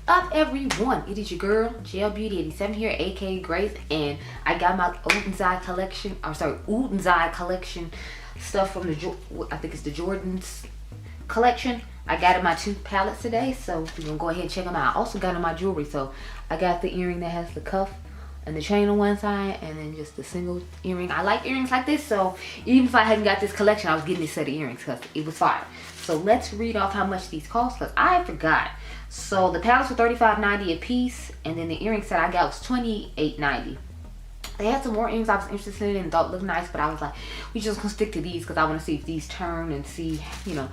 up, everyone? It is your girl Gel Beauty 87 here, aka Grace, and I got my Oden collection, Oden collection stuff from the, I think it's the Jordan's collection. I got in my 2 palettes today, so we're gonna go ahead and check them out. I also got in my jewelry, so I got the earring that has the cuff and the chain on one side, and then just the single earring. I like earrings like this, so even if I hadn't got this collection, I was getting this set of earrings because it was fire. So let's read off how much these cost, because I forgot. So the palettes were $35.90 a piece, and then the earring set I got was $28.90. They had some more earrings I was interested in and thought looked nice, but I was like, we just gonna stick to these because I want to see if these turn and see, you know,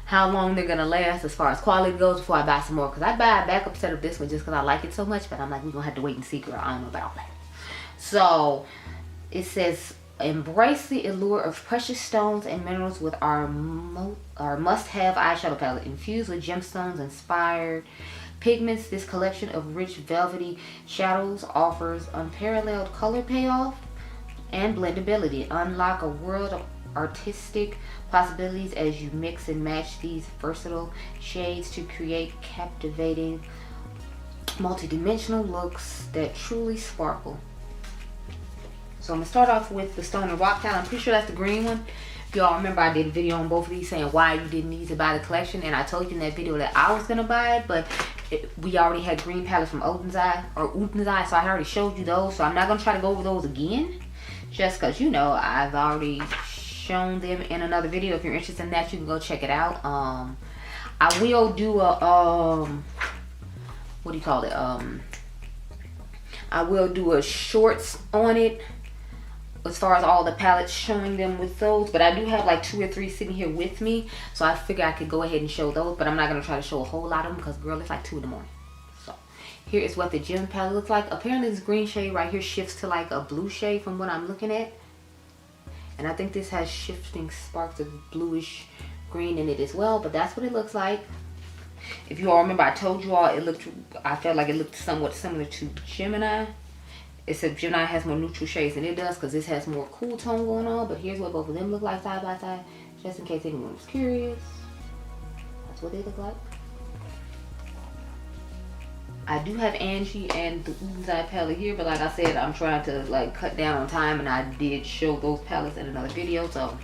how long they're gonna last as far as quality goes before I buy some more. Because I buy a backup set of this one just because I like it so much, but I'm like, we're gonna have to wait and see, girl. I don't know about all that. So it says, embrace the allure of precious stones and minerals with our must-have eyeshadow palette, infused with gemstones inspired pigments. This collection of rich velvety shadows offers unparalleled color payoff and blendability. Unlock a world of artistic possibilities as you mix and match these versatile shades to create captivating multi-dimensional looks that truly sparkle. So I'm gonna start off with the Stone and Rock palette. I'm pretty sure that's the green one. If y'all remember, I did a video on both of these saying why you didn't need to buy the collection, and I told you in that video that I was gonna buy it, but we already had green palettes from Oden's, so I already showed you those. So I'm not gonna try to go over those again, just because, you know, I've already shown them in another video. If you're interested in that, you can go check it out. I will do a what do you call it? I will do a shorts on it as far as all the palettes, showing them with those, but I do have like 2 or 3 sitting here with me, so I figure I could go ahead and show those, but I'm not going to try to show a whole lot of them because, girl, it's like 2 in the morning. So here is what the gem palette looks like. Apparently this green shade right here shifts to like a blue shade from what I'm looking at, and I think this has shifting sparks of bluish green in it as well, but that's what it looks like. If you all remember, I told you all I felt like it looked somewhat similar to Gemini, except Gemini has more neutral shades than it does because this has more cool tone going on. But here's what both of them look like side by side, just in case anyone was curious. That's what they look like. I do have Angie and the Oden palette here, but like I said, I'm trying to like cut down on time, and I did show those palettes in another video, so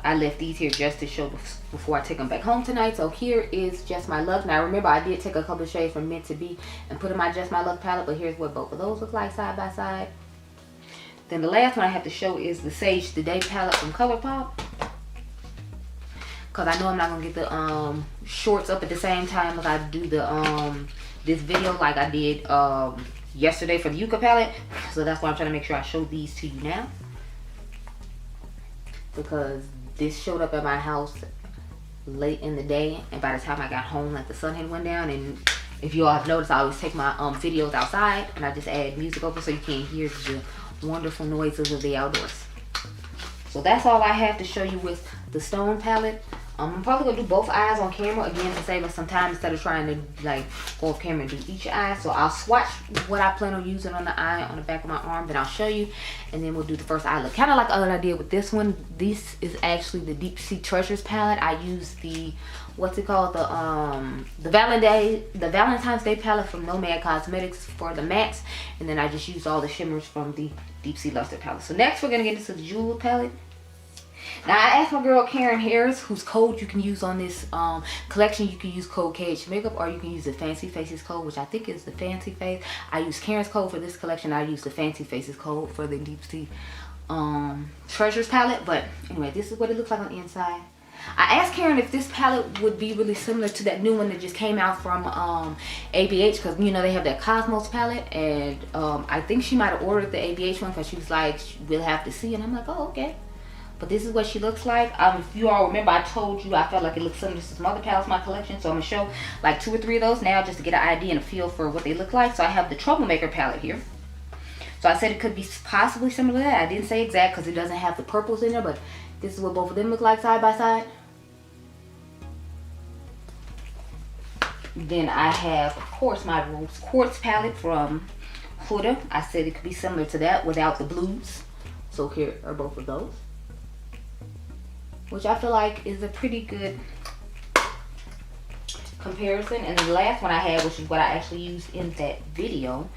I left these here just to show before I take them back home tonight. So here is Just My Luck. Now remember, I did take a couple of shades from Meant to Be and put in my Just My Luck palette, but here's what both of those look like side by side. Then the last one I have to show is the Sage the Day palette from ColourPop, because I know I'm not gonna get the shorts up at the same time as I do the this video like I did yesterday for the Yucca palette. So that's why I'm trying to make sure I show these to you now, because this showed up at my house late in the day, and by the time I got home, like, the sun had went down. And if you all have noticed, I always take my videos outside, and I just add music over so you can't hear the wonderful noises of the outdoors. So that's all I have to show you with the Stone palette. I'm probably gonna do both eyes on camera again to save us some time instead of trying to like go off camera and do each eye. So I'll swatch what I plan on using on the eye on the back of my arm, then I'll show you, and then we'll do the first eye look. Kind of like what I did with this one. This is actually the Deep Sea Treasures palette. I used the, what's it called, the Valentine's Day palette from Nomad Cosmetics for the mattes, and then I just used all the shimmers from the Deep Sea Luster palette. So next we're gonna get into the Jewel palette. Now I asked my girl Karen Harris, whose code you can use on this collection. You can use code KH Makeup, or you can use the Fancy Faces code, which I think is the Fancy Face. I use Karen's code for this collection. I use the Fancy Faces code for the Deep Sea Treasures palette. But anyway, this is what it looks like on the inside. I asked Karen if this palette would be really similar to that new one that just came out from ABH, because, you know, they have that Cosmos palette, and I think she might have ordered the ABH one because she was like, we'll have to see, and I'm like, oh, okay. But this is what she looks like. If you all remember, I told you I felt like it looked similar to some other palettes in my collection, so I'm gonna show like 2 or 3 of those now just to get an idea and a feel for what they look like. So I have the Troublemaker palette here. So I said it could be possibly similar to that. I didn't say exact because it doesn't have the purples in there, but this is what both of them look like side by side. Then I have, of course, my Rose Quartz palette from Huda. I said it could be similar to that without the blues. So here are both of those, which I feel like is a pretty good comparison. And the last one I had, which is what I actually used in that video,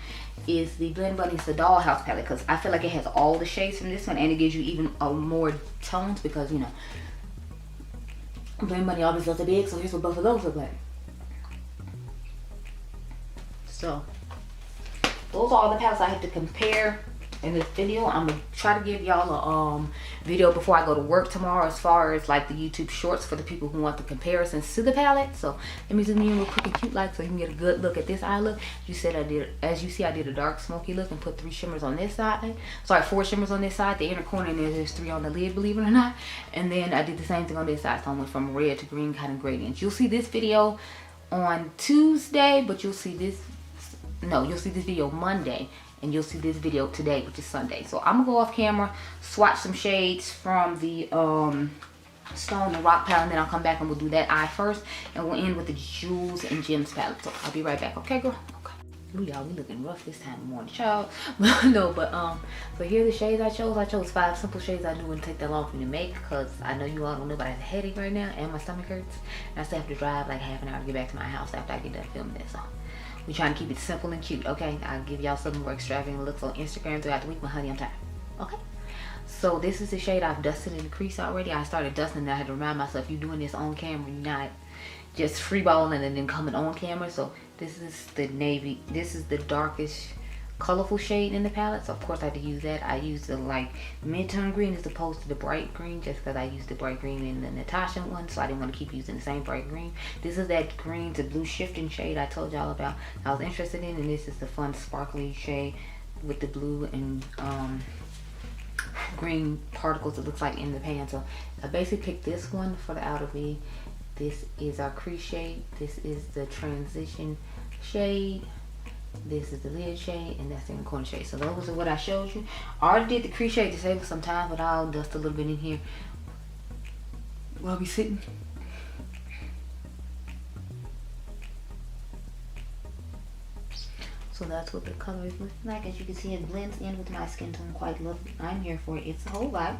is the Blend Bunny's the Dollhouse palette, because I feel like it has all the shades from this one, and it gives you even more tones, because you know Blend Bunny always loves the big. So here's what both of those look like. So those are all the palettes I have to compare in this video. I'm gonna try to give y'all a video before I go to work tomorrow, as far as like the YouTube shorts for the people who want the comparisons to the palette. So let me zoom in real quick and cute like, so you can get a good look at this eye look. You said I did, as you see, I did a dark smoky look and put 3 shimmers on this side. Sorry, 4 shimmers on this side. The inner corner, and there's 3 on the lid, believe it or not. And then I did the same thing on this side. So I went from red to green kind of gradients. You'll see this video on Tuesday, but you'll see this video Monday, and you'll see this video today, which is Sunday. So I'm gonna go off camera, swatch some shades from the Stone and Rock palette, and then I'll come back and we'll do that eye first, and we'll end with the Jewels and Gems palette. So I'll be right back. Okay, girl? Okay. Ooh, y'all, we looking rough this time of morning, child. No, but so here are the shades I chose. I chose 5 simple shades. I knew it wouldn't take that long for me to make, because I know you all don't know, but I have a headache right now and my stomach hurts, and I still have to drive like half an hour to get back to my house after I get done filming this. So we're trying to keep it simple and cute, okay? I'll give y'all some more extravagant looks on Instagram throughout the week, but honey, I'm tired, okay? So this is the shade I've dusted in the crease already. I started dusting, and I had to remind myself, you're doing this on camera, you're not just freeballing and then coming on camera. So this is the navy, this is the darkest colorful shade in the palette, so of course I had to use that. I used the like mid-tone green as opposed to the bright green, just because I used the bright green in the Natasha one, so I didn't want to keep using the same bright green. This is that green to blue shifting shade I told y'all about I was interested in, and this is the fun sparkly shade with the blue and green particles, it looks like, in the pan. So I basically picked this one for the outer V. This is our crease shade, this is the transition shade, this is the lid shade, and that's the inner corner shade. So those are what I showed you. I already did the crease shade to save some time, but I'll dust a little bit in here while we sitting. So that's what the color is looking like. As you can see, it blends in with my skin tone quite lovely. I'm here for it. It's a whole vibe.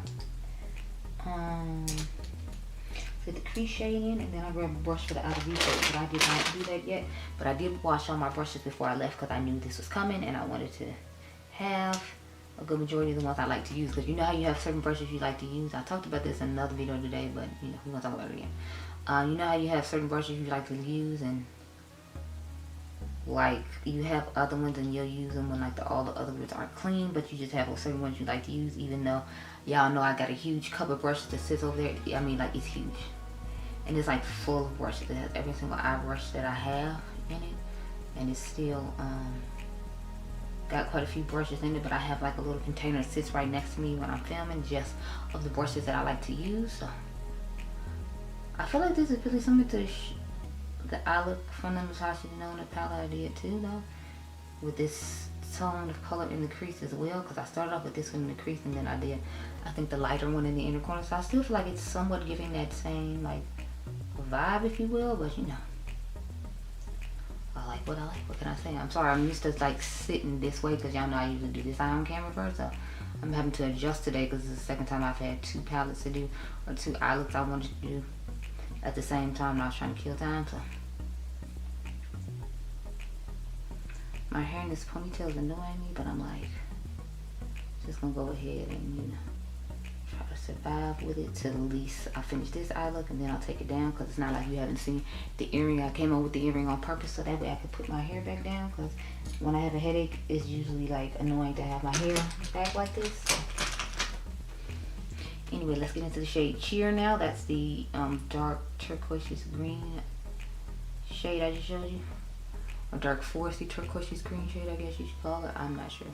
Put the crease shade in, and then I grab a brush for the outer V shade, but I did not do that yet. But I did wash all my brushes before I left, because I knew this was coming, and I wanted to have a good majority of the ones I like to use. Because you know how you have certain brushes you like to use. I talked about this in another video today, but you know, we're gonna talk about it again. You know how you have certain brushes you like to use, and like you have other ones and you'll use them when like all the other ones aren't clean, but you just have certain ones you like to use, even though y'all know I got a huge cup of brushes that sits over there. I mean, like, it's huge, and it's like full of brushes. It has every single eye brush that I have in it, and it's still got quite a few brushes in it, but I have like a little container that sits right next to me when I'm filming, just of the brushes that I like to use. So I feel like this is really similar to the eye look from the Natasha Denona palette I did too, though, with this tone of color in the crease as well, because I started off with this one in the crease, and then I did, I think, the lighter one in the inner corner. So I still feel like it's somewhat giving that same like vibe, if you will, but you know, I like what I like. What can I say? I'm sorry, I'm used to like sitting this way, because y'all know I usually do this eye on camera first, so I'm having to adjust today, because this is the second time I've had 2 palettes to do, or 2 eye looks I wanted to do at the same time, and I was trying to kill time. So my hair in this ponytail is annoying me, but I'm like, just gonna go ahead and, you know, try to survive with it till at least I finish this eye look, and then I'll take it down, because it's not like you haven't seen the earring. I came up with the earring on purpose so that way I could put my hair back down, because when I have a headache, it's usually like annoying to have my hair back like this. So anyway, let's get into the shade Cheer now. That's the dark turquoise green shade I just showed you, or dark foresty turquoise green shade, I guess you should call it. I'm not sure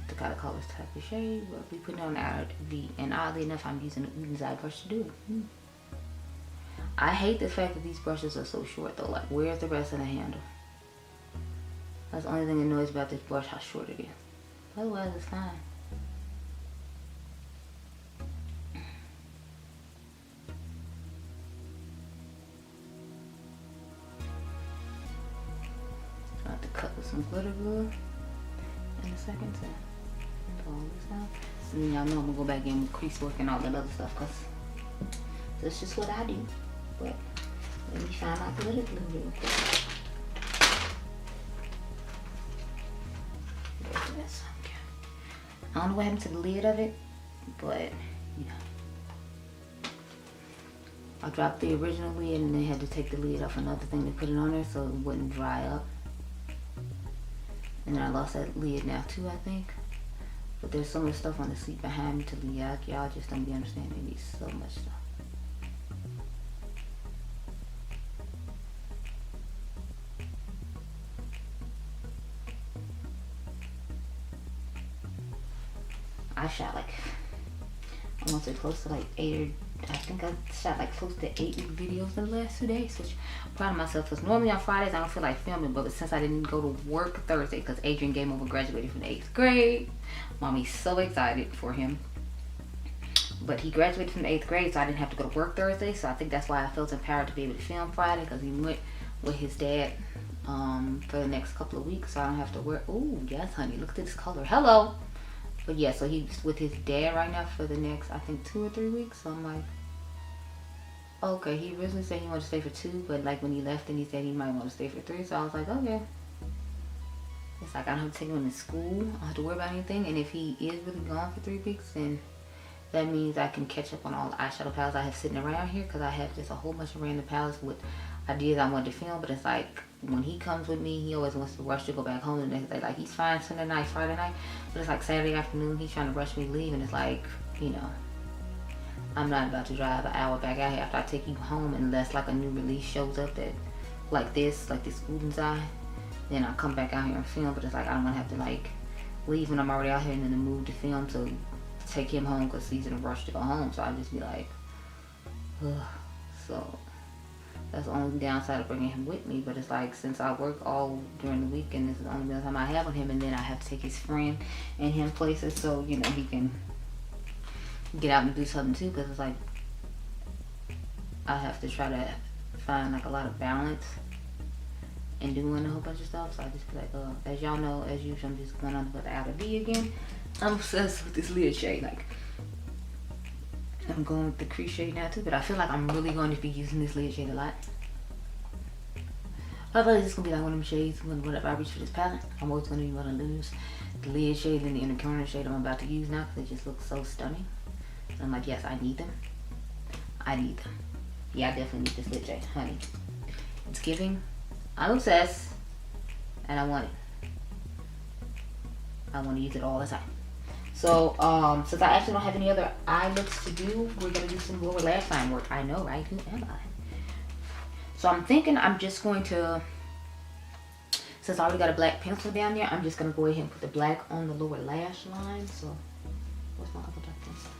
the kind of colors type of shade, but we put down out V, and oddly enough, I'm using an Oden's eye brush to do it. I hate the fact that these brushes are so short though. Like, where's the rest of the handle? That's the only thing that annoys about this brush, how short it is. Otherwise, it's fine. I have to cut with some glitter glue in a second to do all this out. And then y'all know I'm gonna go back in with crease work and all that other stuff, because that's just what I do. But let me find out the lid real quick. I don't know what happened to the lid of it, but yeah. I dropped the original lid and then had to take the lid off another thing to put it on there so it wouldn't dry up. And then I lost that lid now too, I think. But there's so much stuff on the seat behind me to leave out. Y'all just don't be understanding. It needs so much stuff. I shot like, I want to say close to like 8 or, I think I shot like close to 8 videos in the last 2 days, which I'm proud of myself because normally on Fridays I don't feel like filming, but since I didn't go to work Thursday because Adriangameover graduated from the 8th grade, mommy's so excited for him. But he graduated from the 8th grade, so I didn't have to go to work Thursday, so I think that's why I felt empowered to be able to film Friday because he went with his dad for the next couple of weeks, so I don't have to wear, ooh, yes honey, look at this color, hello. But yeah, so he's with his dad right now for the next, I think 2 or 3 weeks. So I'm like, okay, he originally said he wanted to stay for 2, but like when he left and he said he might want to stay for 3. So I was like, okay. It's like I don't have to take him to school. I don't have to worry about anything. And if he is really gone for 3 weeks, then that means I can catch up on all the eyeshadow palettes I have sitting around here. Because I have just a whole bunch of random palettes with ideas I wanted to film. But it's like, when he comes with me, he always wants to rush to go back home the next day. Like, he's fine Sunday night, Friday night, but it's like Saturday afternoon, he's trying to rush me to leave, and it's like, you know, I'm not about to drive an hour back out here after I take you home unless like a new release shows up that, like this Oden's eye, then I'll come back out here and film. But it's like, I don't want to have to like leave when I'm already out here and in the mood to film to take him home because he's in a rush to go home. So I'll just be like, ugh. So that's the only downside of bringing him with me. But it's like, since I work all during the weekend, this is the only time I have with him, and then I have to take his friend and him places so, you know, he can get out and do something too. Because it's like, I have to try to find like a lot of balance in doing a whole bunch of stuff. So I just be like, as y'all know, as usual, I'm just going on with the outer V again. I'm obsessed with this lid shade. Like, I'm going with the crease shade now too, but I feel like I'm really going to be using this lid shade a lot. I thought it's gonna be like one of them shades whenever I reach for this palette. I'm always gonna want to lose the lid shade and the inner corner shade I'm about to use now because it just looks so stunning. And I'm like, yes, I need them. I need them. Yeah, I definitely need this lid shade, honey. It's giving. I'm obsessed, and I want it. I want to use it all the time. So, since I actually don't have any other eye looks to do, we're going to do some lower lash line work. I know, right? Who am I? So I'm thinking I'm just going to, since I already got a black pencil down there, I'm just going to go ahead and put the black on the lower lash line. So, what's my other black pencil?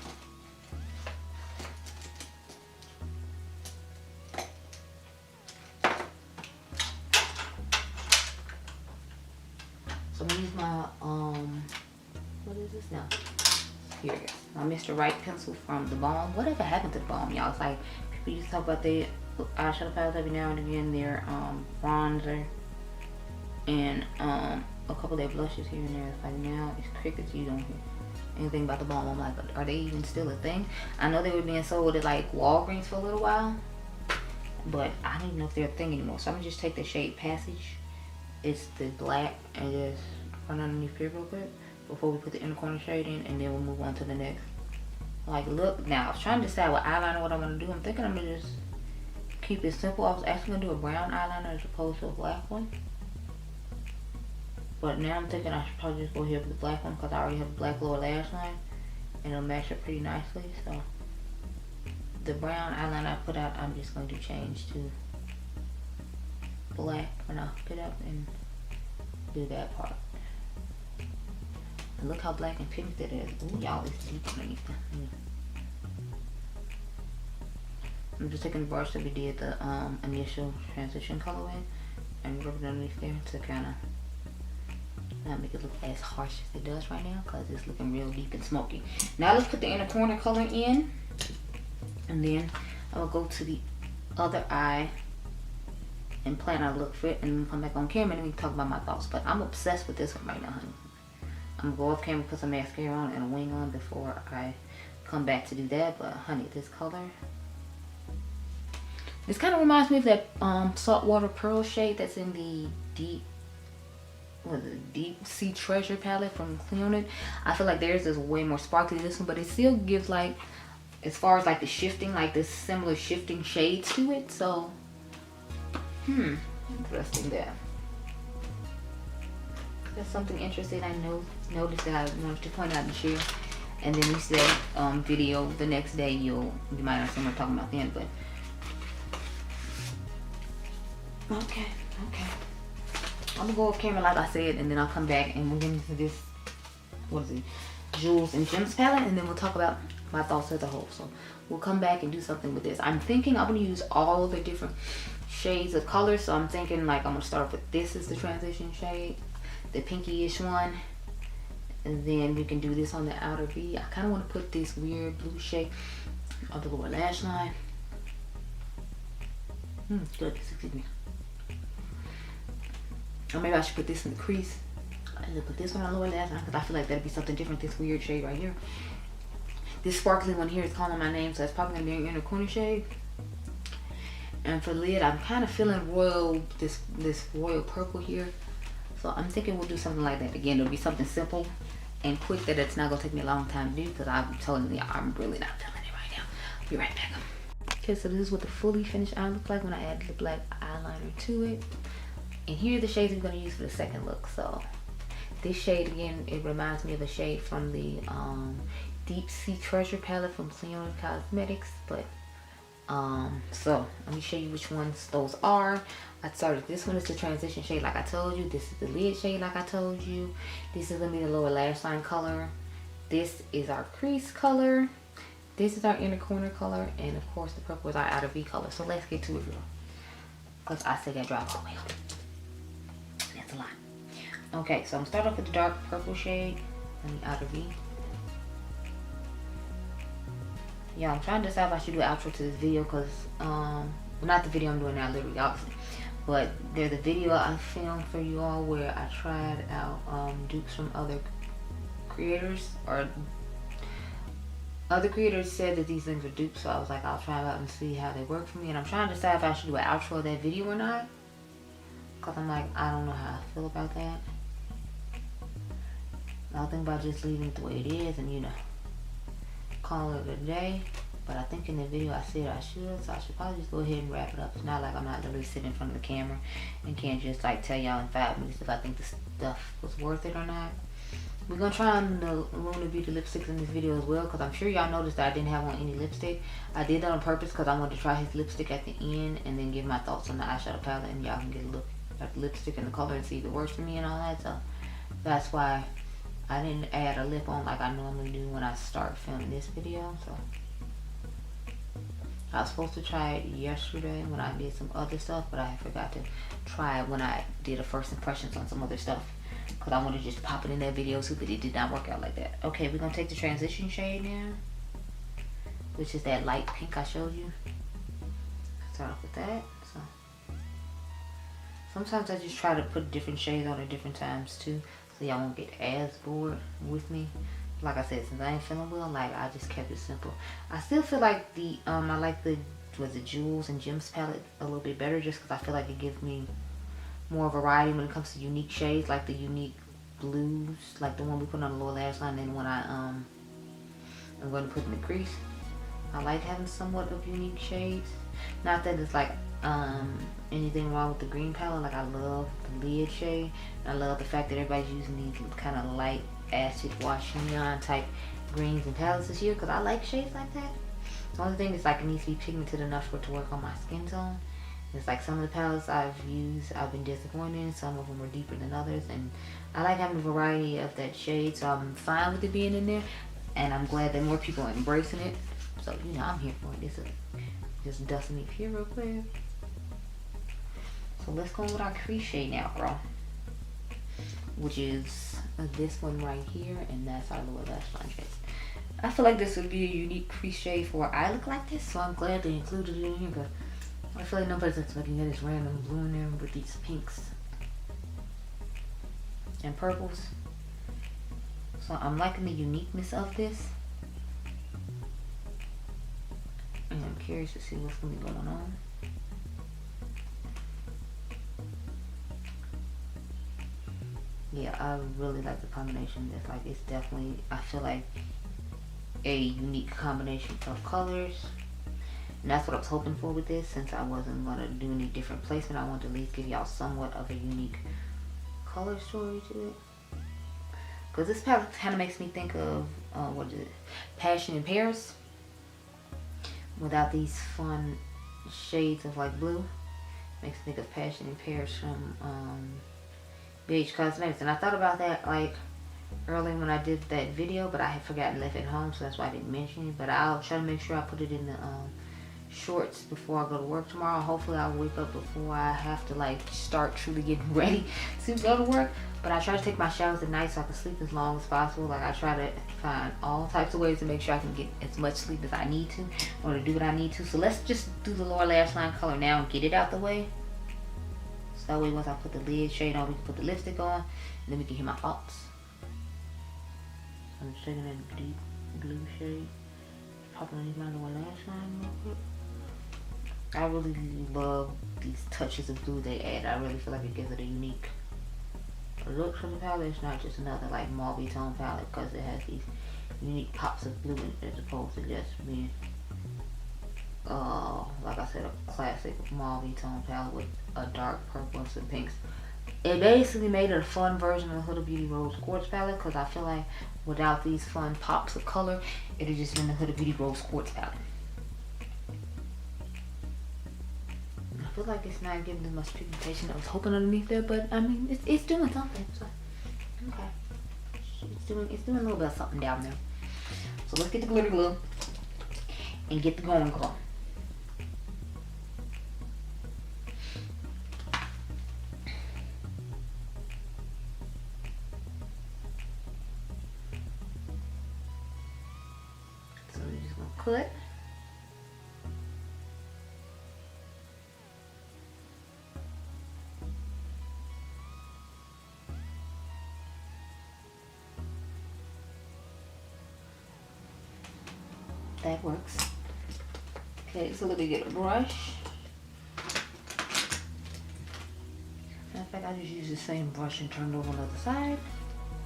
So I'm going to use my, what is this now? Here it is. My Mr. Right pencil from the Balm. Whatever happened to the Balm, y'all? It's like, people used to talk about their eyeshadow palettes every now and again, their bronzer, and a couple of their blushes here and there. It's like, now it's crickets. You don't hear anything about the Balm. I'm like, are they even still a thing? I know they were being sold at like Walgreens for a little while, but I don't even know if they're a thing anymore. So I'm gonna just take the shade Passage. It's the black, and just run underneath here real quick before we put the inner corner shade in, and then we'll move on to the next. Like, look, now I was trying to decide what eyeliner what I want to do. I'm thinking I'm gonna just keep it simple. I was actually gonna do a brown eyeliner as opposed to a black one, but now I'm thinking I should probably just go ahead with the black one because I already have a black lower lash line and it'll match it pretty nicely. So the brown eyeliner I put out, I'm just going to change to black when I put up and do that part. And look how black and pigmented it is. Ooh, y'all, it's deep underneath that. I'm just taking the brush that we did the initial transition color in and rub it underneath there to kind of not make it look as harsh as it does right now because it's looking real deep and smoky. Now let's put the inner corner color in, and then I will go to the other eye and plan our look for it, and then come back on camera and we can talk about my thoughts. But I'm obsessed with this one right now, honey. I'm gonna go off camera, put some mascara on and a wing on before I come back to do that. But honey, this color. This kind of reminds me of that saltwater pearl shade that's in the deep sea treasure palette from Conger. I feel like theirs is way more sparkly than this one, but it still gives like, as far as like the shifting, like this similar shifting shades to it. So interesting there. That's something interesting I noticed that I wanted to point out and share. And then we said video the next day, you might not see what I'm talking about then, but okay. I'm gonna go off camera like I said, and then I'll come back and we'll get into this, what is it, Jewels and Gems palette, and then we'll talk about my thoughts as a whole. So we'll come back and do something with this. I'm thinking I'm gonna use all of the different shades of color. So I'm thinking like I'm gonna start with this is the transition shade, the pinky-ish one, and then we can do this on the outer V. I kind of want to put this weird blue shade on the lower lash line. Good, excuse me. Or maybe I should put this in the crease and then put this one on the lower lash line, because I feel like that'd be something different. This weird shade right here. This sparkly one here is calling my name, so it's probably gonna be an inner corner shade. And for lid, I'm kind of feeling royal, this royal purple here. So I'm thinking we'll do something like that. Again, it'll be something simple and quick that it's not gonna take me a long time to do, because I'm telling you, I'm really not feeling it right now. Be right back. Okay, so this is what the fully finished eye looks like when I add the black eyeliner to it. And here are the shades we're gonna use for the second look. So this shade, again, it reminds me of a shade from the Deep Sea Treasure palette from Conger Cosmetics. But so let me show you which ones those are. I started, this one is the transition shade like I told you. This is the lid shade like I told you. This is gonna be the lower lash line color. This is our crease color. This is our inner corner color, and of course the purple is our outer V color. So let's get to it, girl, because I still got drive all the way up. That's a lot. Okay, so I'm gonna start off with the dark purple shade on the outer V. Yeah, I'm trying to decide if I should do an outro to this video, because well, not the video I'm doing now, literally, obviously, but there's a video I filmed for you all where I tried out dupes from other creators, or other creators said that these things are dupes, so I was like, I'll try them out and see how they work for me. And I'm trying to decide if I should do an outro of that video or not, because I'm like, I don't know how I feel about that. I'll think about just leaving it the way it is and, you know, call it a day. But I think in the video I said I should, so I should probably just go ahead and wrap it up. It's not like I'm not literally sitting in front of the camera and can't just like tell y'all in 5 minutes if I think the stuff was worth it or not. We're gonna try on the UOMA Beauty lipsticks in this video as well, because I'm sure y'all noticed that I didn't have on any lipstick. I did that on purpose because I wanted to try his lipstick at the end and then give my thoughts on the eyeshadow palette, and y'all can get a look at the lipstick and the color and see if it works for me and all that. So that's why I didn't add a lip on like I normally do when I start filming this video. So I was supposed to try it yesterday when I did some other stuff, but I forgot to try it when I did a first impressions on some other stuff, because I wanted to just pop it in that video too, but it did not work out like that. Okay, we're gonna take the transition shade now, which is that light pink I showed you. Start off with that. So sometimes I just try to put different shades on at different times too, so y'all won't get as bored with me. Like I said, since I ain't feeling well, like I just kept it simple. I still feel like the I like the Jewels and Gems palette a little bit better, just because I feel like it gives me more variety when it comes to unique shades, like the unique blues, like the one we put on the lower lash line, and when I'm going to put in the crease. I like having somewhat of unique shades. Not that it's like anything wrong with the green palette. Like I love the lid shade. I love the fact that everybody's using these kind of light acid wash neon type greens and palettes this year, because I like shades like that. The only thing is like it needs to be pigmented enough for it to work on my skin tone. It's like some of the palettes I've used, I've been disappointed in. Some of them are deeper than others, and I like having a variety of that shade, so I'm fine with it being in there, and I'm glad that more people are embracing it. So, you know, I'm here for it. This is just dusting it here real quick. So let's go with our crease shade now, girl, which is this one right here, and that's our lower lash line shade. I feel like this would be a unique crease shade for an eye look like this, so I'm glad they included it in here, because I feel like nobody's looking at this random blue in there with these pinks and purples. So I'm liking the uniqueness of this, and I'm curious to see what's going to be going on. Yeah, I really like the combination. It's like, it's definitely, I feel like a unique combination of colors. And that's what I was hoping for with this, since I wasn't going to do any different placement. I wanted to at least give y'all somewhat of a unique color story to it. Because this palette kind of makes me think of, what is it? Passion in Paris. Without these fun shades of like blue. Makes me think of Passion in Paris from BH Cosmetics. And I thought about that like earlier when I did that video, but I had forgotten left it home, so that's why I didn't mention it. But I'll try to make sure I put it in the shorts before I go to work tomorrow. Hopefully I'll wake up before I have to like start truly getting ready to go to work. But I try to take my showers at night so I can sleep as long as possible. Like, I try to find all types of ways to make sure I can get as much sleep as I need to or to do what I need to. So let's just do the lower lash line color now and get it out the way. So that way once I put the lid shade on, we can put the lipstick on, and then we can hear my thoughts. I'm just taking that deep blue shade, popping underneath my lower lash line real quick. I really love these touches of blue they add. I really feel like it gives it a unique look for the palette. It's not just another like mauve tone palette, because it has these unique pops of blue in it, as opposed to just being like I said, a classic mauve tone palette with a dark purple and some pinks. It basically made it a fun version of the Huda Beauty Rose Quartz palette, because I feel like without these fun pops of color, it would just been the Huda Beauty Rose Quartz palette. I feel like it's not giving as much pigmentation I was hoping underneath there, but I mean, it's doing something. So okay, it's doing a little bit of something down there. So let's get the glitter glue and get the going glue. So we're just gonna cut. That works. Okay, so let me get a brush. Matter of fact, I just use the same brush and turn it over on the other side.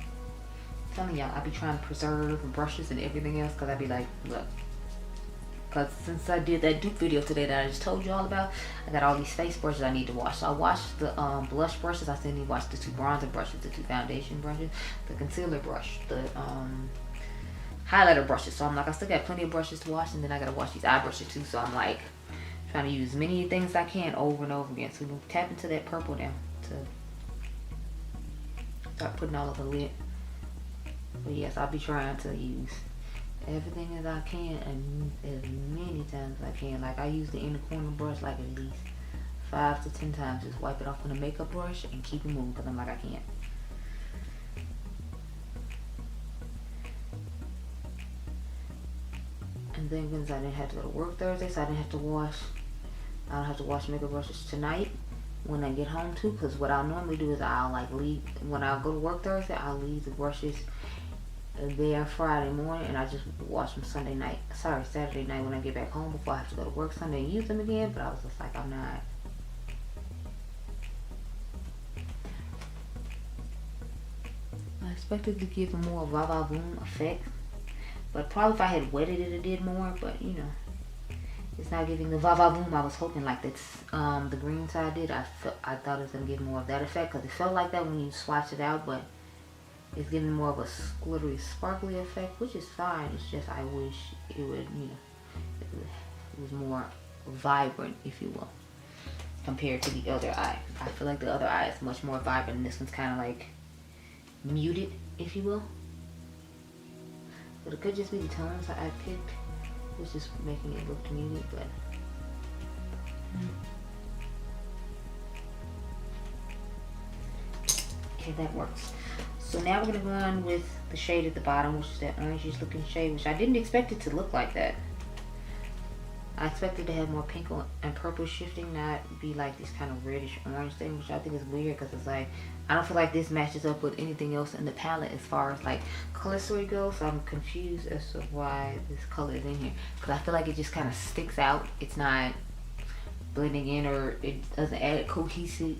I'm telling y'all, I be trying to preserve brushes and everything else, because I be like, look. Because since I did that dupe video today that I just told you all about, I got all these face brushes I need to wash. So I washed the blush brushes. I still need to wash the 2 bronzer brushes, the 2 foundation brushes, the concealer brush, the highlighter brushes. So I'm like, I still got plenty of brushes to wash, and then I gotta wash these eye brushes too. So I'm like trying to use as many things as I can over and over again. So we'll tap into that purple now to start putting all over the lid. But yes, I'll be trying to use everything as I can and as many times as I can. Like, I use the inner corner brush like at least 5 to 10 times. Just wipe it off with a makeup brush and keep it moving, because I'm like, I can't. And then since I didn't have to go to work Thursday, so I don't have to wash makeup brushes tonight when I get home too. Because what I'll normally do is I'll like leave, when I go to work Thursday, I'll leave the brushes there Friday morning, and I just wash them Saturday night when I get back home before I have to go to work Sunday and use them again. But I was just like, I'm not. I expected to give a more va-va-voom effect. But probably if I had wetted it, it did more. But you know, it's not giving the va-va-voom I was hoping. Like that's the green side did. I thought it was gonna give more of that effect, because it felt like that when you swatch it out. But it's giving more of a glittery, sparkly effect, which is fine. It's just I wish it would, you know, it was more vibrant, if you will, compared to the other eye. I feel like the other eye is much more vibrant, and this one's kind of like muted, if you will. But it could just be the tones that I picked, which is making it look muted, but okay, that works. So now we're gonna go on with the shade at the bottom, which is that orangish looking shade, which I didn't expect it to look like that. I expected to have more pink and purple shifting, not be like this kind of reddish orange thing, which I think is weird, because it's like, I don't feel like this matches up with anything else in the palette as far as like color story goes. So I'm confused as to why this color is in here, because I feel like it just kind of sticks out. It's not blending in, or it doesn't add cohesiveness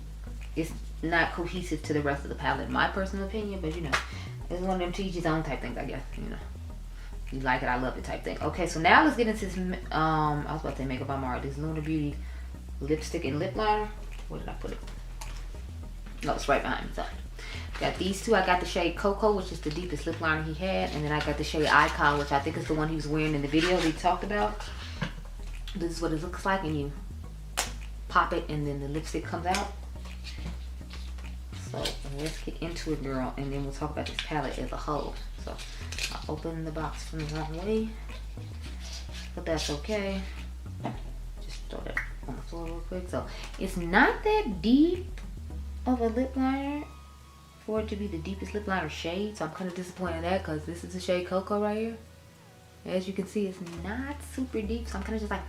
it's not cohesive to the rest of the palette, in my personal opinion. But you know, it's one of them to each his own type things, I guess. You know, you like it, I love it type thing. Okay, so now let's get into this. I was about to say makeup by Mara. This Lunar Beauty lipstick and lip liner. Where did I put it? No, it's right behind me. So, got these two. I got the shade Cocoa, which is the deepest lip liner he had, and then I got the shade Icon, which I think is the one he was wearing in the video we talked about. This is what it looks like, and you pop it, and then the lipstick comes out. So let's get into it, girl, and then we'll talk about this palette as a whole. So I'll open the box from the wrong way, but that's okay. Just throw that on the floor real quick. So it's not that deep of a lip liner for it to be the deepest lip liner shade, so I'm kind of disappointed in that, because this is the shade Cocoa right here. As you can see, it's not super deep, so I'm kind of just like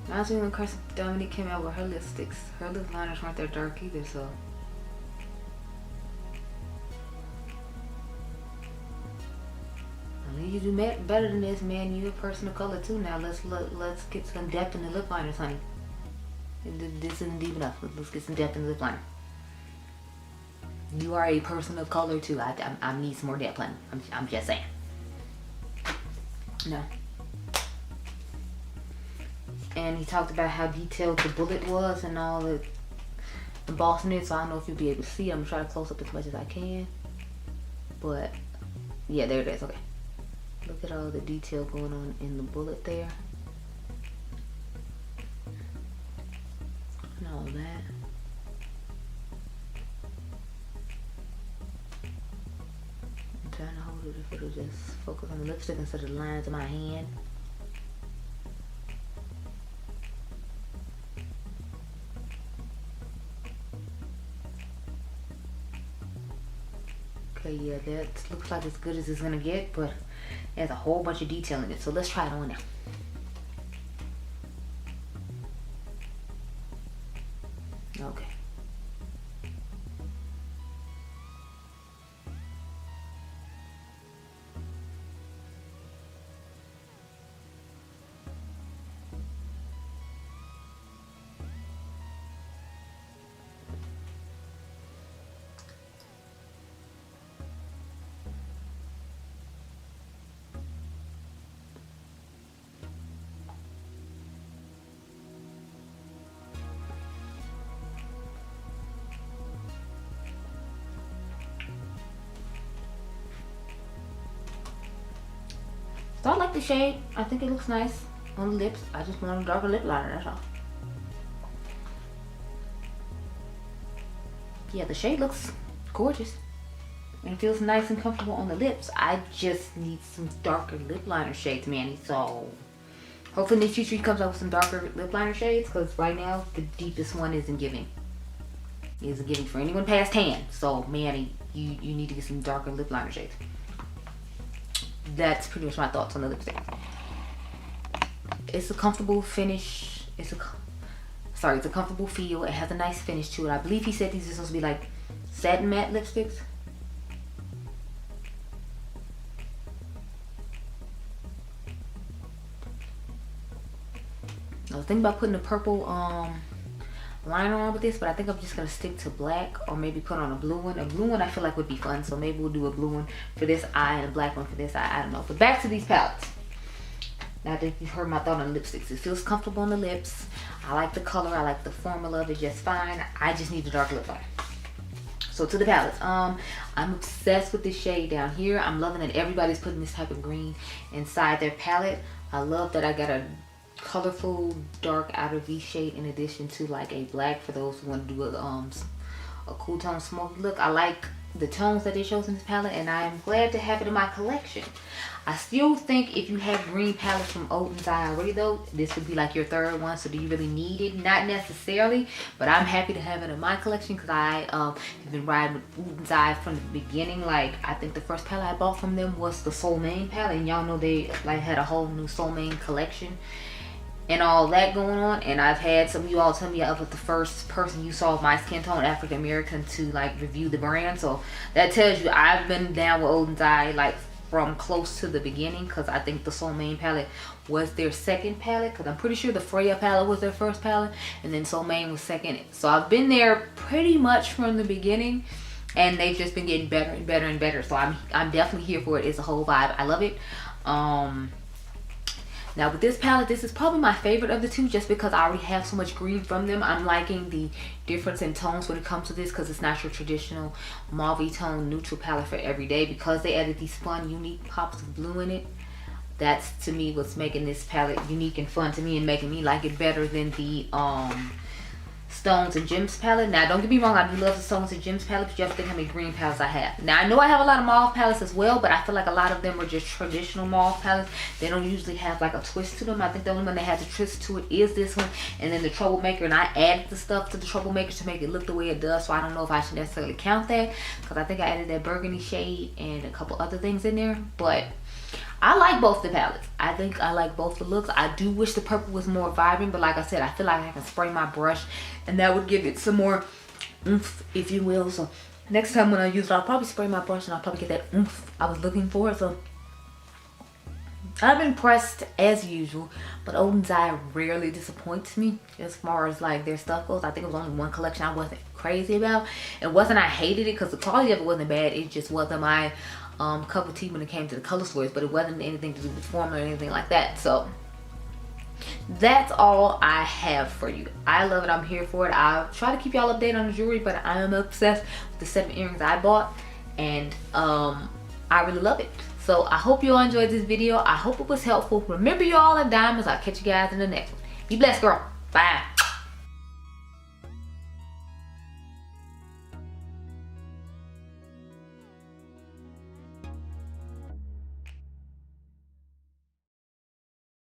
Last week when Dominique came out with her lipsticks, her lip liners weren't that dark either, so. I need you to do better than this, man. You're a person of color too now. Let's get some depth in the lip liners, honey. This isn't deep enough. Let's get some depth in the lip liner. You are a person of color too. I need some more depth, honey. I'm just saying. No. And he talked about how detailed the bullet was and all the embossing it, so I don't know if you'll be able to see. I'm gonna try to close up as much as I can. But yeah, there it is. Okay. Look at all the detail going on in the bullet there. And all that. I'm trying to hold it if it'll just focus on the lipstick instead of the lines of my hand. Okay, yeah, that looks like as good as it's gonna get, but it has a whole bunch of detail in it, so let's try it on now. Okay. So I like the shade. I think it looks nice on the lips. I just want a darker lip liner, that's all. Yeah, the shade looks gorgeous. And it feels nice and comfortable on the lips. I just need some darker lip liner shades, Manny. So hopefully in the future he comes out with some darker lip liner shades, because right now the deepest one isn't giving. It isn't giving for anyone past tan. So Manny, you need to get some darker lip liner shades. That's pretty much my thoughts on the lipstick. It's a comfortable finish. It's a comfortable feel. It has a nice finish to it. I believe he said these are supposed to be like satin matte lipsticks. I was thinking about putting a purple liner on with this, but I think I'm just gonna stick to black, or maybe put on a blue one. A blue one I feel like would be fun, so maybe we'll do a blue one for this eye and a black one for this eye. I don't know. But back to these palettes. Now that you've heard my thought on lipsticks, it feels comfortable on the lips. I like the color. I like the formula of it just fine. I just need a dark lip liner. So to the palettes, I'm obsessed with this shade down here. I'm loving that everybody's putting this type of green inside their palette. I love that I got a colorful dark outer V shade in addition to like a black for those who want to do a cool tone smoky look. I like the tones that they chose in this palette, and I am glad to have it in my collection. I still think if you have green palettes from Oden's Eye already though, this would be like your third one. So do you really need it? Not necessarily, but I'm happy to have it in my collection because I have been riding with Oden's Eye from the beginning. Like I think the first palette I bought from them was the Soul Main palette, and y'all know they like had a whole new Soul Main collection. and all that going on. And I've had some of you all tell me I was the first person you saw of my skin tone, African American, to like review the brand. So that tells you I've been down with Oden's Eye like from close to the beginning, because I think the Soul Main palette was their second palette, because I'm pretty sure the Freya palette was their first palette and then Soul Main was second. So I've been there pretty much from the beginning, and they've just been getting better and better and better. So I'm definitely here for it. It's a whole vibe. I love it. Now with this palette, this is probably my favorite of the two, just because I already have so much green from them. I'm liking the difference in tones when it comes to this, because it's not your traditional mauve tone neutral palette for every day, because they added these fun unique pops of blue in it. That's to me what's making this palette unique and fun to me, and making me like it better than the Stones and Gems palette. Now don't get me wrong, I do love the Stones and Gems palette, but you have to think how many green palettes I have. Now I know I have a lot of mauve palettes as well, but I feel like a lot of them are just traditional mauve palettes. They don't usually have like a twist to them. I think the only one that has a twist to it is this one, and then the Troublemaker, and I added the stuff to the Troublemaker to make it look the way it does. So I don't know if I should necessarily count that, because I think I added that burgundy shade and a couple other things in there. But I like both the palettes. I think I like both the looks. I do wish the purple was more vibrant, but like I said, I feel like I can spray my brush and that would give it some more oomph, if you will. So next time when I use it, I'll probably spray my brush and I'll probably get that oomph I was looking for. So I'm impressed as usual, but Oden's Eye rarely disappoints me as far as like their stuff goes. I think it was only one collection I wasn't crazy about. It wasn't I hated it, because the quality of it wasn't bad. It just wasn't my cup of tea when it came to the color stories, but it wasn't anything to do with formula or anything like that. So that's all I have for you. I love it. I'm here for it. I'll try to keep y'all updated on the jewelry, but I am obsessed with the 7 earrings I bought, and I really love it. So I hope you all enjoyed this video. I hope it was helpful. Remember, you all are diamonds. I'll catch you guys in the next one. Be blessed, girl. Bye.